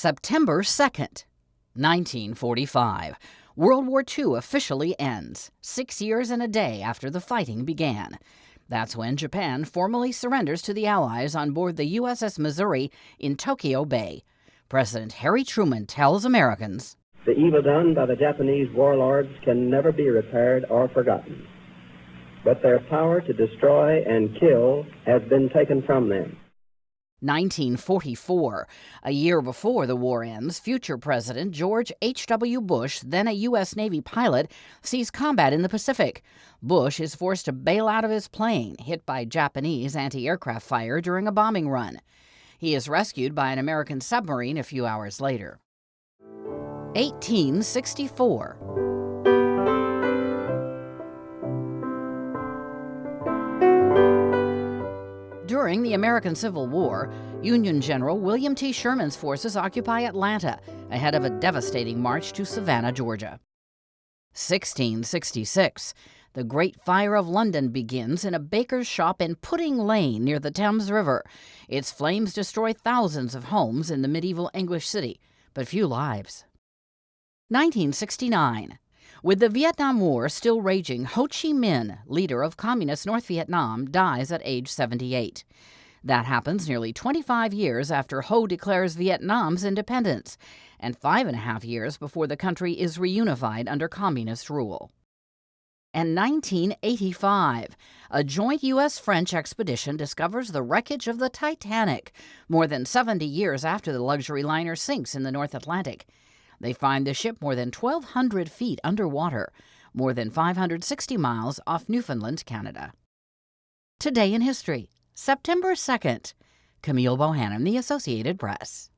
September 2nd, 1945. World War II officially ends, 6 years and a day after the fighting began. That's when Japan formally surrenders to the Allies on board the USS Missouri in Tokyo Bay. President Harry Truman tells Americans, "The evil done by the Japanese warlords can never be repaired or forgotten, but their power to destroy and kill has been taken from them." 1944. A year before the war ends, future President George H.W. Bush, then a U.S. Navy pilot, sees combat in the Pacific. Bush is forced to bail out of his plane, hit by Japanese anti-aircraft fire during a bombing run. He is rescued by an American submarine a few hours later. 1864. During the American Civil War, Union General William T. Sherman's forces occupy Atlanta ahead of a devastating march to Savannah, Georgia. 1666. The Great Fire of London begins in a baker's shop in Pudding Lane near the Thames River. Its flames destroy thousands of homes in the medieval English city, but few lives. 1969. With the Vietnam War still raging, Ho Chi Minh, leader of Communist North Vietnam, dies at age 78. That happens nearly 25 years after Ho declares Vietnam's independence, and 5.5 years before the country is reunified under communist rule. And 1985, a joint U.S.-French expedition discovers the wreckage of the Titanic, more than 70 years after the luxury liner sinks in the North Atlantic. They find the ship more than 1,200 feet underwater, more than 560 miles off Newfoundland, Canada. Today in History, September 2nd. Camille Bohannon, The Associated Press.